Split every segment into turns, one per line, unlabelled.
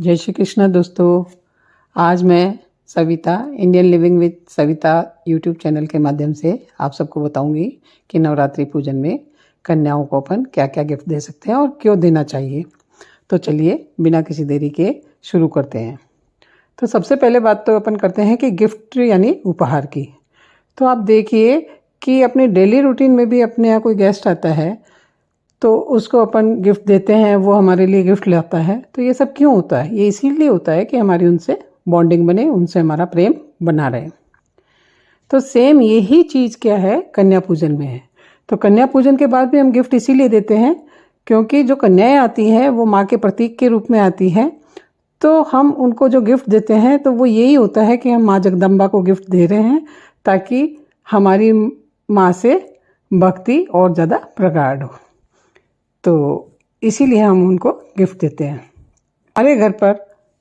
जय श्री कृष्ण दोस्तों। आज मैं Savita Indian living with Savita YouTube channel के माध्यम से आप सबको बताऊंगी कि नवरात्रि पूजन में कन्याओं को अपन क्या क्या गिफ्ट दे सकते हैं और क्यों देना चाहिए। तो चलिए बिना किसी देरी के शुरू करते हैं। तो सबसे पहले बात तो अपन करते हैं कि गिफ्ट यानी उपहार की। तो आप देखिए कि अपनी डेली रूटीन में भी अपने यहाँ कोई गेस्ट आता है तो उसको अपन गिफ्ट देते हैं, वो हमारे लिए गिफ्ट लाता है। तो ये सब क्यों होता है? ये इसीलिए होता है कि हमारी उनसे बॉन्डिंग बने, उनसे हमारा प्रेम बना रहे। तो सेम यही चीज़ क्या है कन्या पूजन में है। तो कन्या पूजन के बाद भी हम गिफ्ट इसीलिए देते हैं क्योंकि जो कन्याएं आती हैं वो माँ के प्रतीक के रूप में आती हैं। तो हम उनको जो गिफ्ट देते हैं तो वो यही होता है कि हम माँ जगदम्बा को गिफ्ट दे रहे हैं ताकि हमारी माँ से भक्ति और ज़्यादा प्रगाढ़ हो। तो इसीलिए हम उनको गिफ्ट देते हैं। हमारे घर पर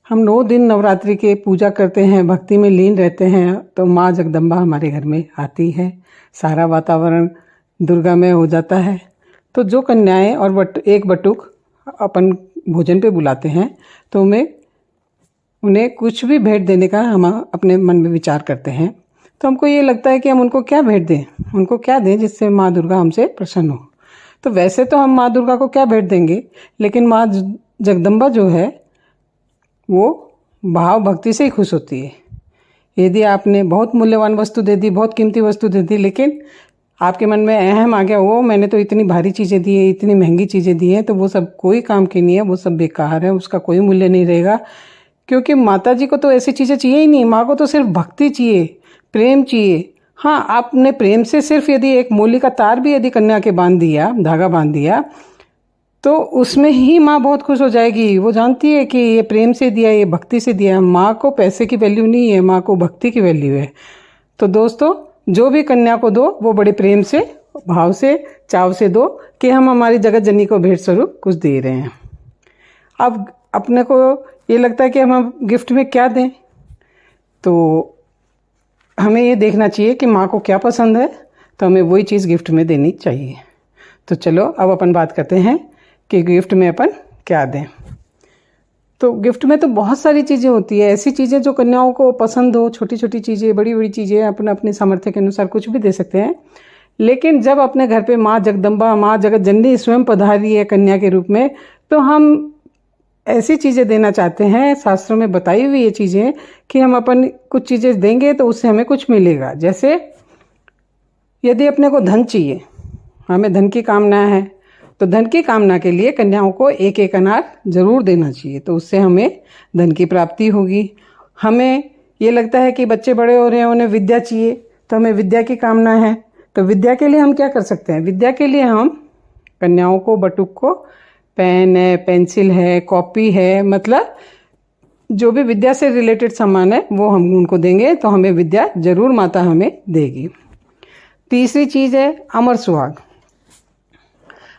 हम 9 दिन नवरात्रि के पूजा करते हैं, भक्ति में लीन रहते हैं। तो माँ जगदम्बा हमारे घर में आती है, सारा वातावरण दुर्गामय हो जाता है। तो जो कन्याएं और एक बटुक अपन भोजन पे बुलाते हैं तो उन्हें कुछ भी भेंट देने का हम अपने मन में विचार करते हैं। तो हमको ये लगता है कि हम उनको क्या भेंट दें, उनको क्या दें जिससे माँ दुर्गा हमसे प्रसन्न हो। तो वैसे तो हम माँ दुर्गा को क्या भेंट देंगे, लेकिन माँ जगदम्बा जो है वो भाव भक्ति से ही खुश होती है। यदि आपने बहुत मूल्यवान वस्तु दे दी, बहुत कीमती वस्तु दे दी, लेकिन आपके मन में अहम आ गया, वो मैंने तो इतनी भारी चीज़ें दी है, इतनी महंगी चीज़ें दी हैं, तो वो सब कोई काम की नहीं है, वो सब बेकार है, उसका कोई मूल्य नहीं रहेगा। क्योंकि माता जी को तो ऐसी चीज़ें चाहिए ही नहीं। माँ को तो सिर्फ भक्ति चाहिए, प्रेम चाहिए। हाँ, आपने प्रेम से सिर्फ यदि एक मूली का तार भी यदि कन्या के बांध दिया, धागा बांध दिया, तो उसमें ही माँ बहुत खुश हो जाएगी। वो जानती है कि ये प्रेम से दिया, ये भक्ति से दिया। माँ को पैसे की वैल्यू नहीं है, माँ को भक्ति की वैल्यू है। तो दोस्तों, जो भी कन्या को दो वो बड़े प्रेम से, भाव से, चाव से दो कि हम हमारी जगत जननी को भेंट स्वरूप कुछ दे रहे हैं। अब अपने को ये लगता है कि हम गिफ्ट में क्या दें, तो हमें ये देखना चाहिए कि माँ को क्या पसंद है, तो हमें वही चीज़ गिफ्ट में देनी चाहिए। तो चलो अब अपन बात करते हैं कि गिफ्ट में अपन क्या दें। तो गिफ्ट में तो बहुत सारी चीज़ें होती है, ऐसी चीज़ें जो कन्याओं को पसंद हो, छोटी छोटी चीज़ें, बड़ी बड़ी चीज़ें, अपने अपने सामर्थ्य के अनुसार कुछ भी दे सकते हैं। लेकिन जब अपने घर पे माँ जगदम्बा, माँ जगत जननी स्वयं पधारी है कन्या के रूप में, तो हम ऐसी चीज़ें देना चाहते हैं। शास्त्रों में बताई हुई ये चीज़ें कि हम अपन कुछ चीज़ें देंगे तो उससे हमें कुछ मिलेगा। जैसे यदि अपने को धन चाहिए, हमें धन की कामना है, तो धन की कामना के लिए कन्याओं को एक एक अनार जरूर देना चाहिए, तो उससे हमें धन की प्राप्ति होगी। हमें ये लगता है कि बच्चे बड़े हो रहे हैं, उन्हें विद्या चाहिए, तो हमें विद्या की कामना है, तो विद्या के लिए हम क्या कर सकते हैं? विद्या के लिए हम कन्याओं को, बटुक को पेन है, पेंसिल है, कॉपी है, मतलब जो भी विद्या से रिलेटेड सामान है वो हम उनको देंगे, तो हमें विद्या जरूर माता हमें देगी। तीसरी चीज़ है अमर सुहाग।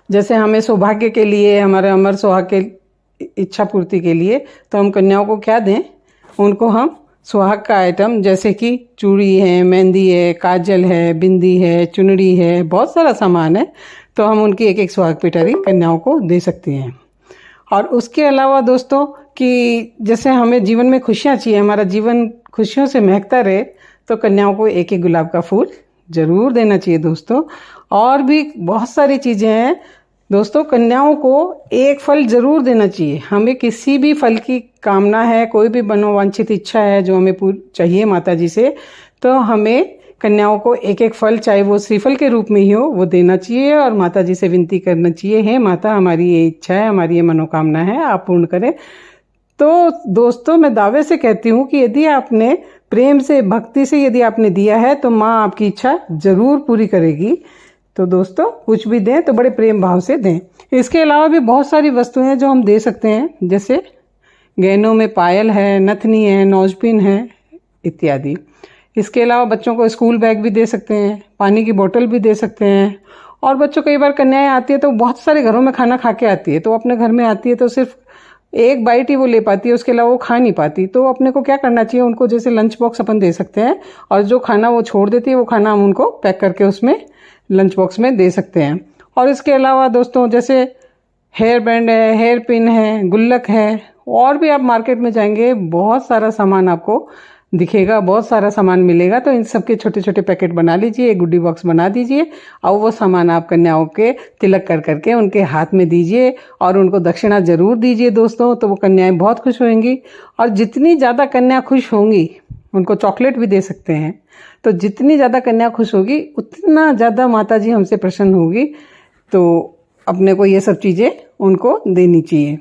जैसे हमें सौभाग्य के लिए, हमारे अमर सुहाग के इच्छा पूर्ति के लिए, तो हम कन्याओं को क्या दें? उनको हम सुहाग का आइटम जैसे कि चूड़ी है, मेहंदी है, काजल है, बिंदी है, चुनरी है, बहुत सारा सामान है, तो हम उनकी एक एक सुहाग पिटारी कन्याओं को दे सकते हैं। और उसके अलावा दोस्तों कि जैसे हमें जीवन में खुशियाँ चाहिए, हमारा जीवन खुशियों से महकता रहे, तो कन्याओं को एक एक गुलाब का फूल जरूर देना चाहिए दोस्तों। और भी बहुत सारी चीज़ें हैं दोस्तों। कन्याओं को एक फल जरूर देना चाहिए। हमें किसी भी फल की कामना है, कोई भी मनोवांछित इच्छा है जो हमें चाहिए माता जी से, तो हमें कन्याओं को एक एक फल, चाहे वो श्रीफल के रूप में ही हो, वो देना चाहिए और माता जी से विनती करना चाहिए, हे माता, हमारी ये इच्छा है, हमारी ये मनोकामना है, आप पूर्ण करें। तो दोस्तों, मैं दावे से कहती हूँ कि यदि आपने प्रेम से, भक्ति से यदि आपने दिया है तो माँ आपकी इच्छा जरूर पूरी करेगी। तो दोस्तों, कुछ भी दें तो बड़े प्रेम भाव से दें। इसके अलावा भी बहुत सारी वस्तुएं हैं जो हम दे सकते हैं, जैसे गहनों में पायल है, नथनी है, नौजपिन है, इत्यादि। इसके अलावा बच्चों को स्कूल बैग भी दे सकते हैं, पानी की बोतल भी दे सकते हैं। और बच्चों, कई बार कन्याएं आती है तो बहुत सारे घरों में खाना खा के आती है, तो अपने घर में आती है तो सिर्फ एक बाइट ही वो ले पाती है, उसके अलावा वो खा नहीं पाती। तो अपने को क्या करना चाहिए? उनको जैसे लंच बॉक्स अपन दे सकते हैं, और जो खाना वो छोड़ देती है वो खाना हम उनको पैक करके उसमें लंच बॉक्स में दे सकते हैं। और इसके अलावा दोस्तों, जैसे हेयर बैंड है, हेयर पिन है, गुल्लक है, और भी आप मार्केट में जाएंगे बहुत सारा सामान आपको दिखेगा, बहुत सारा सामान मिलेगा। तो इन सब के छोटे छोटे पैकेट बना लीजिए, एक गुड्डी बॉक्स बना दीजिए और वो सामान आप कन्याओं के तिलक कर करके उनके हाथ में दीजिए और उनको दक्षिणा जरूर दीजिए दोस्तों। तो वो कन्याएं बहुत खुश होंगी और जितनी ज़्यादा कन्या खुश होंगी, उनको चॉकलेट भी दे सकते हैं, तो जितनी ज़्यादा कन्या खुश होगी उतना ज़्यादा माता जी हमसे प्रसन्न होगी। तो अपने को ये सब चीज़ें उनको देनी चाहिए।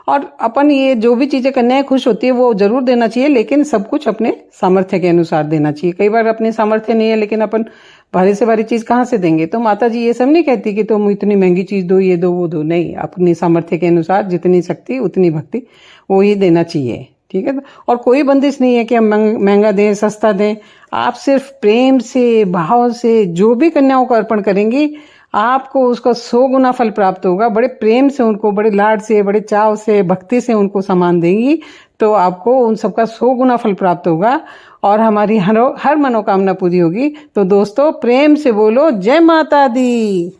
और अपन ये जो भी चीज़ें कन्याएं खुश होती है वो जरूर देना चाहिए, लेकिन सब कुछ अपने सामर्थ्य के अनुसार देना चाहिए। कई बार अपने सामर्थ्य नहीं है लेकिन अपन भारी से भारी चीज़ कहाँ से देंगे। तो माता जी ये सब नहीं कहती कि तुम इतनी महंगी चीज़ दो, ये दो, वो दो। नहीं, अपनी सामर्थ्य के अनुसार जितनी शक्ति उतनी भक्ति वो ही देना चाहिए, ठीक है। और कोई बंदिश नहीं है कि हम महंगा दें, सस्ता दें। आप सिर्फ प्रेम से, भाव से जो भी कन्याओं को अर्पण करेंगी, आपको उसका 100 गुना फल प्राप्त होगा। बड़े प्रेम से उनको, बड़े लाड से, बड़े चाव से, भक्ति से उनको सामान देंगी तो आपको उन सबका 100 गुना फल प्राप्त होगा और हमारी हर मनोकामना पूरी होगी। तो दोस्तों, प्रेम से बोलो जय माता दी।